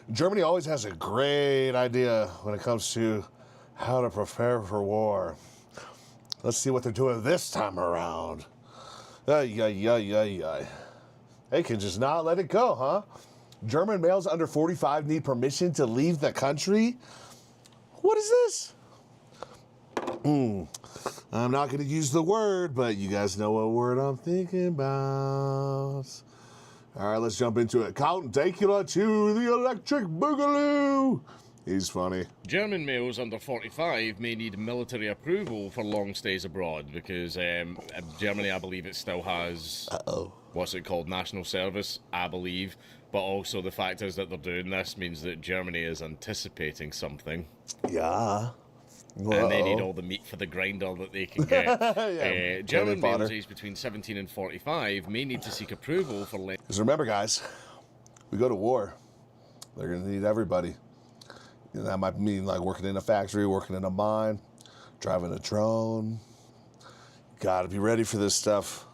Germany always has a great idea when it comes to how to prepare for war. Let's see what they're doing this time around. Ay, ay, ay, ay, ay. They can just not let it go, huh? German males under 45 need permission to leave the country? What is this? I'm not going to use the word, but you guys know what word I'm thinking about. All right, let's jump into it. Count Dankula to the electric boogaloo. He's funny. German males under 45 may need military approval for long stays abroad because Germany, I believe, it still has what's it called, national service, I believe. But also the fact is that they're doing this means that Germany is anticipating something. Yeah. And they need all the meat for the grinder that they can get. German males aged between 17 and 45 may need to seek approval for... Because remember, guys, we go to war. They're going to need everybody. You know, that might mean like working in a factory, working in a mine, driving a drone. Got to be ready for this stuff.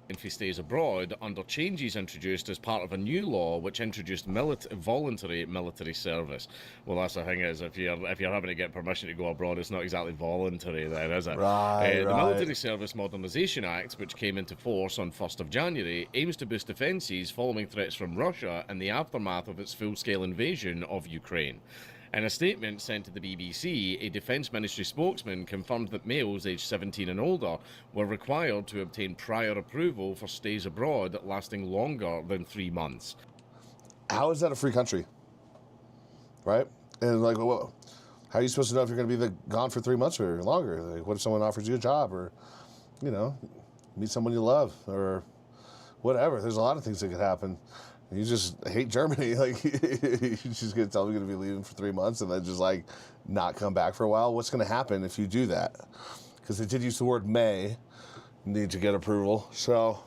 If he stays abroad, under changes introduced as part of a new law which introduced voluntary military service. Well, that's the thing is, if you're having to get permission to go abroad, it's not exactly voluntary then, is it? Right, The Military Service Modernisation Act, which came into force on 1st of January, aims to boost defences following threats from Russia in the aftermath of its full-scale invasion of Ukraine. In a statement sent to the BBC, a Defence Ministry spokesman confirmed that males aged 17 and older were required to obtain prior approval for stays abroad lasting longer than 3 months. How is that a free country? Right? And like, well, how are you supposed to know if you're going to be gone for 3 months or longer? Like, what if someone offers you a job or, you know, meet someone you love or whatever? There's a lot of things that could happen. You just hate Germany. Like, you're just going to tell me you're going to be leaving for 3 months and then just, like, not come back for a while? What's going to happen if you do that? Because they did use the word may, need to get approval. So,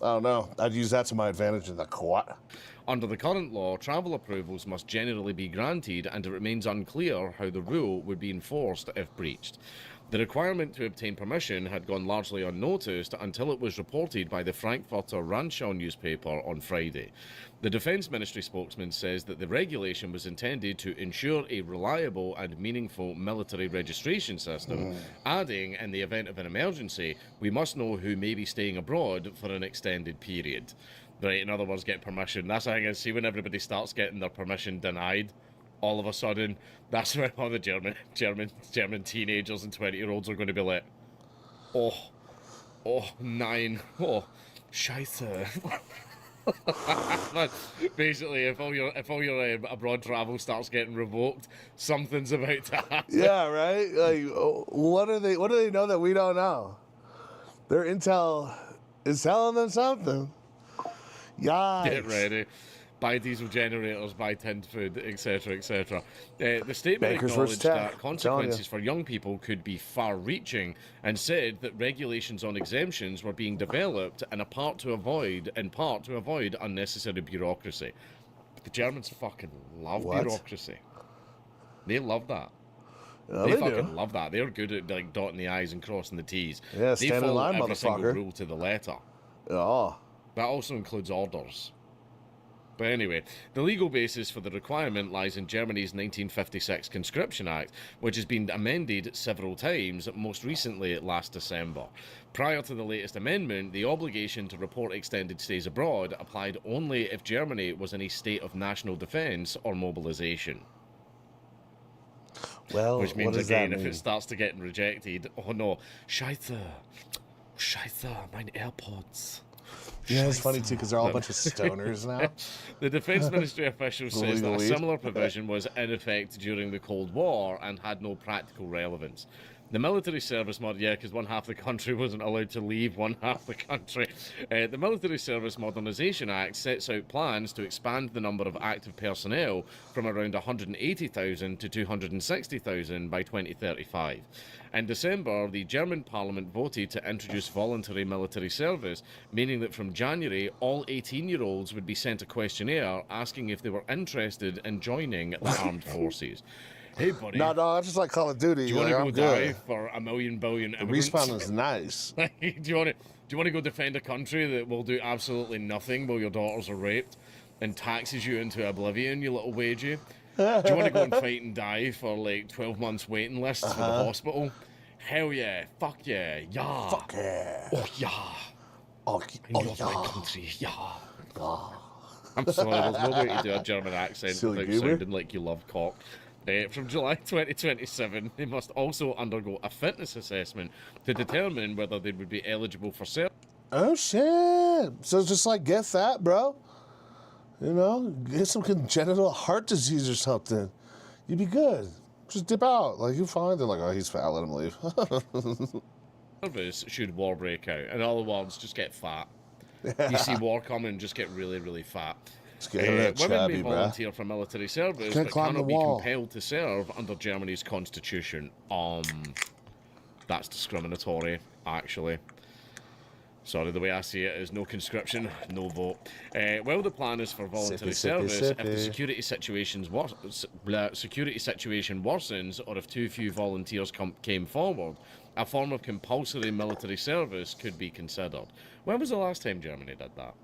I don't know. I'd use that to my advantage in the court. Under the current law, travel approvals must generally be granted, and it remains unclear how the rule would be enforced if breached. The requirement to obtain permission had gone largely unnoticed until it was reported by the Frankfurter Rundschau newspaper on Friday. The Defence Ministry spokesman says that the regulation was intended to ensure a reliable and meaningful military registration system, adding, in the event of an emergency, we must know who may be staying abroad for an extended period. Right, in other words, get permission. That's the thing is, see when everybody starts getting their permission denied, all of a sudden, that's when all the German teenagers and 20-year-olds are going to be like, oh, nein, oh, scheiße. Basically, if all your abroad travel starts getting revoked, something's about to happen. Yeah, right? Like, what do they know that we don't know? Their intel is telling them something. Yikes. Get ready. Buy diesel generators, buy tinned food, etc., etc. The statement acknowledged that consequences for young people could be far-reaching and said that regulations on exemptions were being developed in part to avoid unnecessary bureaucracy. But the Germans fucking love bureaucracy. They love that. Yeah, they fucking love that. They're good at like dotting the I's and crossing the T's. Yeah, they stand in follow line, every single motherfucker. rule to the letter. Oh. That also includes orders. But anyway, the legal basis for the requirement lies in Germany's 1956 Conscription Act, which has been amended several times, most recently last December. Prior to the latest amendment, the obligation to report extended stays abroad applied only if Germany was in a state of national defence or mobilisation. Well, which means, again, if it starts to get rejected, oh no, Scheiße, meine AirPods. Yeah, it's funny too because they're all a bunch of stoners now. The Defence Ministry official says that a similar provision was in effect during the Cold War and had no practical relevance. The military service because one half the country wasn't allowed to leave one half the country. The Military Service Modernisation Act sets out plans to expand the number of active personnel from around 180,000 to 260,000 by 2035. In December, the German parliament voted to introduce voluntary military service, meaning that from January, all 18-year-olds would be sent a questionnaire asking if they were interested in joining the armed forces. Hey, buddy. No, I just like Call of Duty. Do you want to go die for a million billion immigrants? The respawn is nice. Do you want to go defend a country that will do absolutely nothing while your daughters are raped? and taxes you into oblivion, you little wagey. Do you want to go and fight and die for like 12 months waiting lists for the hospital? Hell yeah. Fuck yeah. Yeah. Fuck yeah. Oh yeah. Oh, I love yeah. my country. Yeah. Oh. I'm sorry, there's no way to do a German accent Silly without goober. sounding like you love cock. From July 2027, they must also undergo a fitness assessment to determine whether they would be eligible for service. Oh shit! So just like get fat, bro. You know, get some congenital heart disease or something. You'd be good. Just dip out. Like you find they're like, oh, he's fat. Let him leave. Service should war break out. In other words, just get fat. You see war coming, just get really, really fat. Women Women may volunteer for military service, Can't but climb cannot the be wall. compelled to serve under Germany's constitution. That's discriminatory, actually. Sorry, the way I see it is no conscription, no vote. Well, the plan is for voluntary service if the security situation worsens, or if too few volunteers came forward, a form of compulsory military service could be considered. When was the last time Germany did that?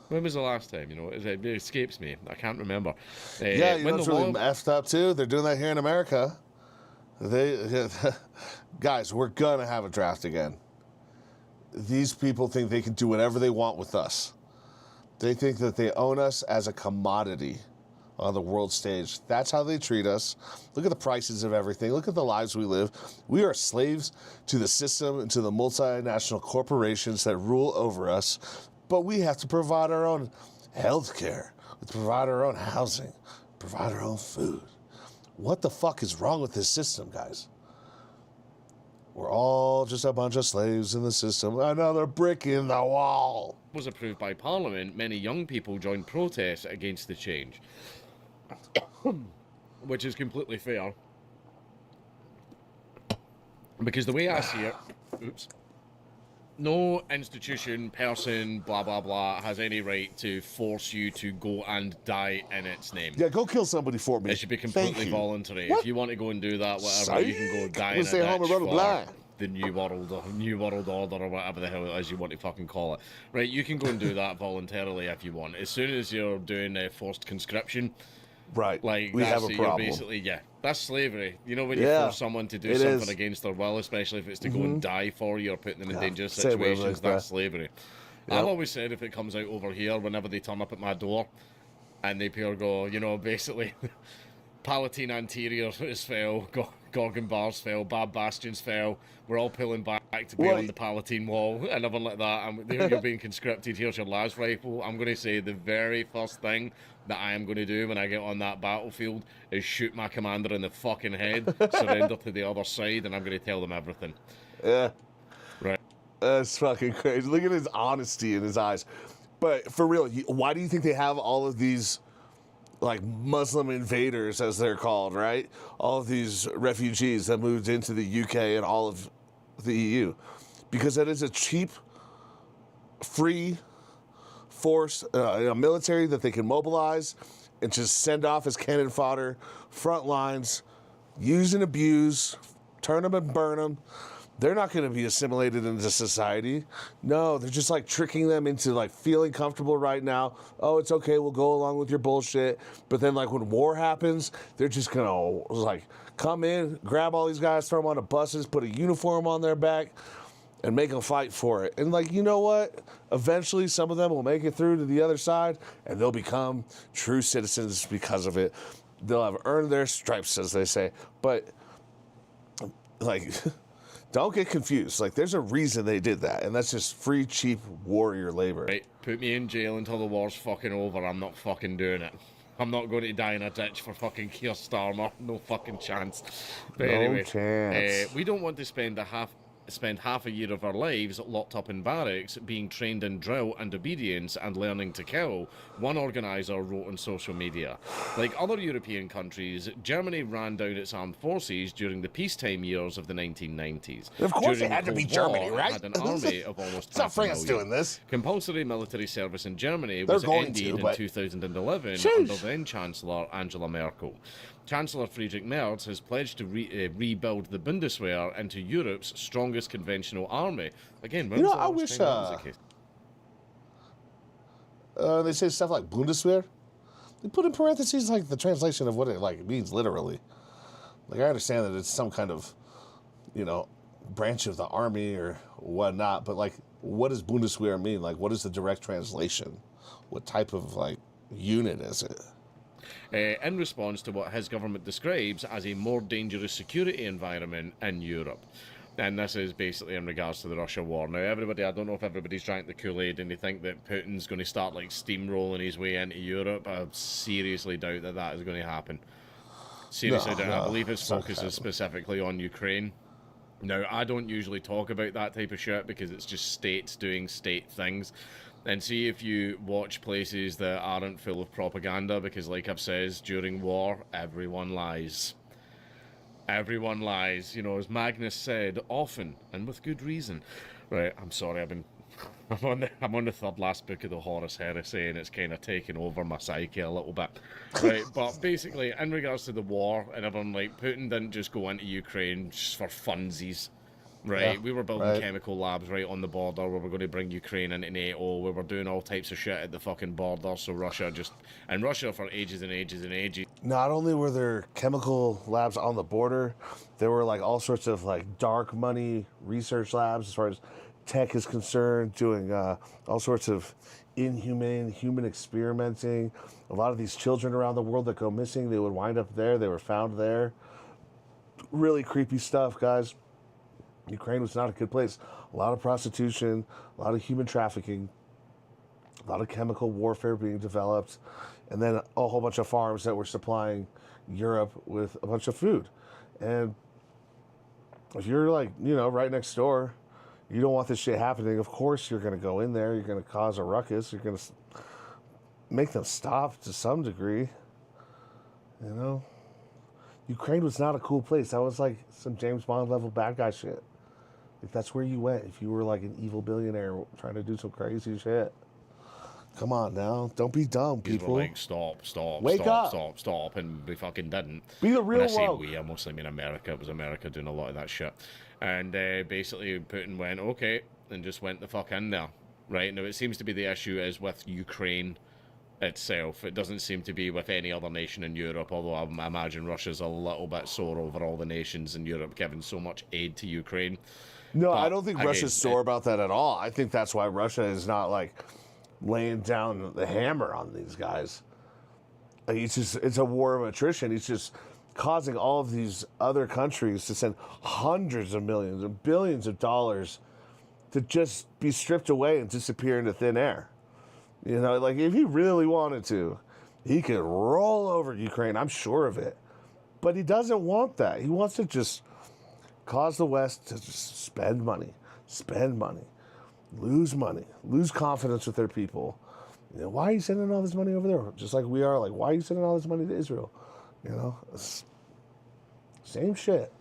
When was the last time? You know, it escapes me. I can't remember. Yeah, you know what's really messed up too? They're doing that here in America. Guys, we're gonna have a draft again. These people think they can do whatever they want with us. They think that they own us as a commodity on the world stage. That's how they treat us. Look at the prices of everything. Look at the lives we live. We are slaves to the system and to the multinational corporations that rule over us. But we have to provide our own health care. We have to provide our own housing, provide our own food. What the fuck is wrong with this system, guys? We're all just a bunch of slaves in the system. Another brick in the wall. Was approved by Parliament, many young people joined protests against the change. Which is completely fair. Because the way I see it, no institution, person, blah, blah, blah, has any right to force you to go and die in its name. Yeah, go kill somebody for me. It should be completely voluntary. What? If you want to go and do that, whatever, you can go die in a Stay home ditch and run for blind. the New World Order, or whatever the hell it is you want to fucking call it. Right, you can go and do that voluntarily if you want. As soon as you're doing forced conscription, right, like we have a you're problem. basically, that's slavery. You know, when you force someone to do something against their will, especially if it's to go and die for you or putting them in dangerous situations, that's slavery. I've always said if it comes out over here, whenever they turn up at my door and they pure go, you know, basically Palatine Anterior is fell, Gorgon Bars fell, Bab Bastions fell, we're all pulling back to be on the Palatine Wall and everything like that, and you're being conscripted, here's your las rifle. I'm going to say the very first thing that I am going to do when I get on that battlefield is shoot my commander in the fucking head, surrender to the other side, and I'm going to tell them everything. Yeah. Right. That's fucking crazy. Look at his honesty in his eyes. But for real, why do you think they have all of these, like, Muslim invaders, as they're called, right? All of these refugees that moved into the UK and all of the EU? Because that is a cheap, free force, a military that they can mobilize and just send off as cannon fodder, front lines, use and abuse, turn them and burn them. They're not going to be assimilated into society. No, they're just like tricking them into like feeling comfortable right now. Oh, it's okay, we'll go along with your bullshit. But then like when war happens, they're just going to like come in, grab all these guys, throw them onto buses, put a uniform on their back, and make them fight for it. And like, you know what? Eventually some of them will make it through to the other side and they'll become true citizens because of it. They'll have earned their stripes, as they say. But like... Don't get confused. Like, there's a reason they did that, and that's just free, cheap warrior labor. Right, put me in jail until the war's fucking over. I'm not fucking doing it. I'm not going to die in a ditch for fucking Keir Starmer. No fucking chance. But anyway, chance. We don't want to spend half a year of our lives locked up in barracks, being trained in drill and obedience and learning to kill, one organizer wrote on social media. Like other European countries, Germany ran down its armed forces during the peacetime years of the 1990s. Of course During it had the to be Cold Germany, War, right? It had an army of almost It's not 500,000. France doing this. Compulsory military service in Germany was ended in 2011 under then-Chancellor Angela Merkel. Chancellor Friedrich Merz has pledged to rebuild the Bundeswehr into Europe's strongest conventional army. Again, when was the last time that was the case? They say stuff like Bundeswehr. They put in parentheses like the translation of what it like means literally. Like I understand that it's some kind of, branch of the army or whatnot, but like, what does Bundeswehr mean? Like, what is the direct translation? What type of like unit is it? In response to what his government describes as a more dangerous security environment in Europe. And this is basically in regards to the Russia war. Now, everybody, I don't know if everybody's drank the Kool-Aid and they think that Putin's going to start like steamrolling his way into Europe. I seriously doubt that is going to happen. Seriously doubt. I believe his focus is specifically on Ukraine. Now, I don't usually talk about that type of shit because it's just states doing state things. And see if you watch places that aren't full of propaganda, because like I've said, during war, everyone lies. Everyone lies. As Magnus said, often, and with good reason. Right, I'm sorry, I'm on the third last book of the Horus Heresy, and it's kind of taken over my psyche a little bit. Right, but basically, in regards to the war, and everyone, like, Putin didn't just go into Ukraine just for funsies. Right, Yeah, we were building chemical labs right on the border. We were going to bring Ukraine into NATO. We were doing all types of shit at the fucking border. So Russia for ages and ages and ages. Not only were there chemical labs on the border, there were like all sorts of like dark money research labs as far as tech is concerned, doing all sorts of inhumane human experimenting. A lot of these children around the world that go missing, they would wind up there. They were found there. Really creepy stuff, guys. Ukraine was not a good place. A lot of prostitution, a lot of human trafficking, a lot of chemical warfare being developed, and then a whole bunch of farms that were supplying Europe with a bunch of food. And if you're like, right next door, you don't want this shit happening, of course you're going to go in there, you're going to cause a ruckus, you're going to make them stop to some degree. Ukraine was not a cool place. That was like some James Bond level bad guy shit. If that's where you went, if you were like an evil billionaire trying to do some crazy shit. Come on now. Don't be dumb, people. Were like, stop, Wake up. stop, and we fucking didn't. Be the real world. I say woke. I mostly mean America. It was America doing a lot of that shit. And basically Putin went, okay, and just went the fuck in there. Right? Now, it seems to be the issue is with Ukraine itself. It doesn't seem to be with any other nation in Europe, although I imagine Russia's a little bit sore over all the nations in Europe giving so much aid to Ukraine. No, I don't think Russia's sore about that at all. I think that's why Russia is not like laying down the hammer on these guys. Like, it's a war of attrition. He's just causing all of these other countries to send hundreds of millions and billions of dollars to just be stripped away and disappear into thin air. Like if he really wanted to, he could roll over Ukraine. I'm sure of it. But he doesn't want that. He wants to just cause the West to just spend money, lose confidence with their people. Why are you sending all this money over there? Just like we are, like, why are you sending all this money to Israel? Same shit.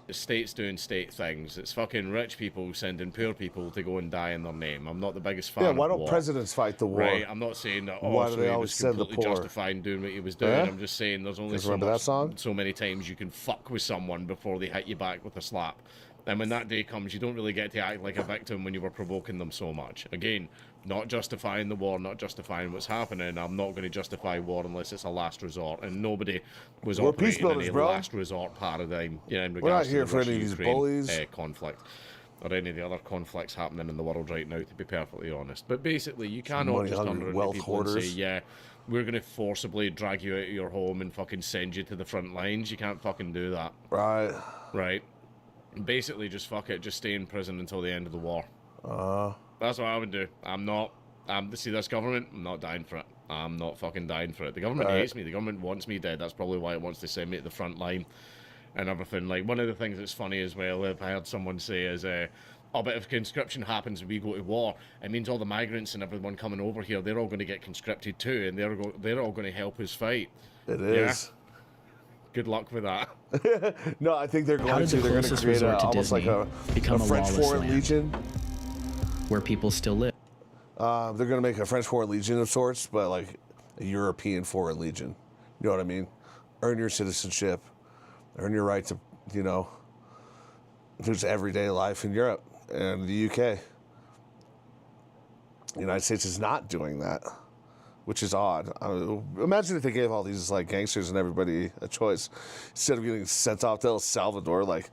The state's doing state things. It's fucking rich people sending poor people to go and die in their name. I'm not the biggest fan of why don't war. presidents fight the war? Right, I'm not saying that why do they he always was send the completely poor? justifying doing what he was doing. Yeah? I'm just saying there's only so many times you can fuck with someone before they hit you back with a slap. And when that day comes, you don't really get to act like a victim when you were provoking them so much. Again, not justifying the war, not justifying what's happening. I'm not going to justify war unless it's a last resort. And nobody was operating in a last resort paradigm in regards to the Russia-Ukraine conflict. Or any of the other conflicts happening in the world right now, to be perfectly honest. But basically, you cannot just underrate people and say, yeah, we're going to forcibly drag you out of your home and fucking send you to the front lines. You can't fucking do that. Right. Basically, just fuck it. Just stay in prison until the end of the war. That's what I would do. See this government, I'm not dying for it. I'm not fucking dying for it. The government hates me. The government wants me dead. That's probably why it wants to send me to the front line and everything. Like, one of the things that's funny as well, I've heard someone say is, but if conscription happens and we go to war, it means all the migrants and everyone coming over here, they're all going to get conscripted too, and they're all going to help us fight. It is. Yeah? Good luck with that. No, I think they're going to. They're going to create almost like a French Foreign Legion. Where people still live. They're going to make a French Foreign Legion of sorts, but like a European Foreign Legion. You know what I mean? Earn your citizenship. Earn your right to, just everyday life in Europe and the UK. the United States is not doing that, which is odd. Imagine if they gave all these like gangsters and everybody a choice instead of getting sent off to El Salvador. Like,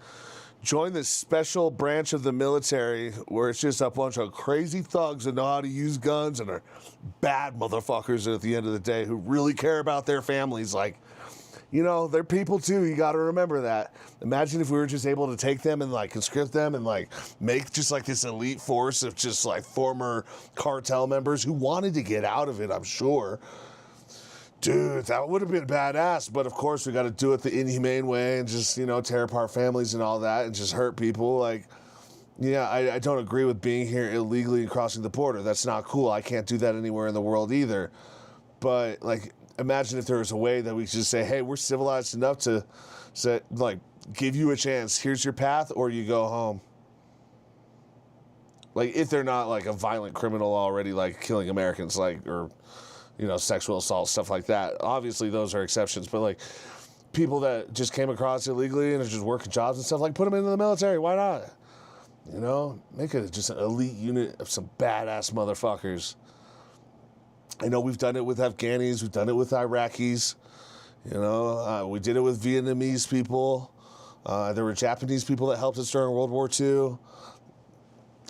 join this special branch of the military where it's just a bunch of crazy thugs that know how to use guns and are bad motherfuckers at the end of the day who really care about their families. Like, you know, they're people too. You got to remember that. Imagine if we were just able to take them and like conscript them and like make just like this elite force of just like former cartel members who wanted to get out of it, I'm sure. Dude, that would have been badass. But of course, we got to do it the inhumane way and just, you know, tear apart families and all that and just hurt people. Like, yeah, I don't agree with being here illegally and crossing the border. That's not cool. I can't do that anywhere in the world either. But like, imagine if there was a way that we could just say, hey, we're civilized enough to say, like, give you a chance. Here's your path, or you go home. Like, if they're not like a violent criminal already, like killing Americans, like, or, you know, sexual assault, stuff like that. Obviously, those are exceptions. But like, people that just came across illegally and are just working jobs and stuff, like, put them into the military. Why not? You know, make it just an elite unit of some badass motherfuckers. I know we've done it with Afghanis, we've done it with Iraqis, you know, we did it with Vietnamese people. There were Japanese people that helped us during World War II.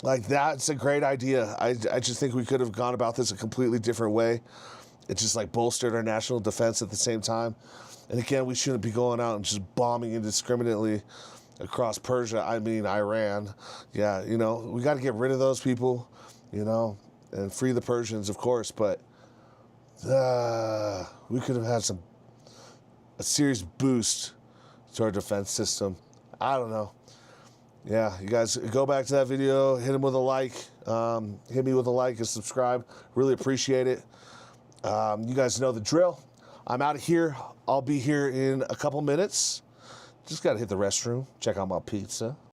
Like, that's a great idea. I just think we could have gone about this a completely different way. It just like bolstered our national defense at the same time. And again, we shouldn't be going out and just bombing indiscriminately across Persia, I mean Iran. Yeah, you know, we got to get rid of those people, you know, and free the Persians, of course, but we could have had a serious boost to our defense system. I don't know. Yeah, you guys go back to that video, hit him with a like, hit me with a like and subscribe. Really appreciate it. You guys know the drill. I'm out of here. I'll be here in a couple minutes. Just got to hit the restroom, check out my pizza.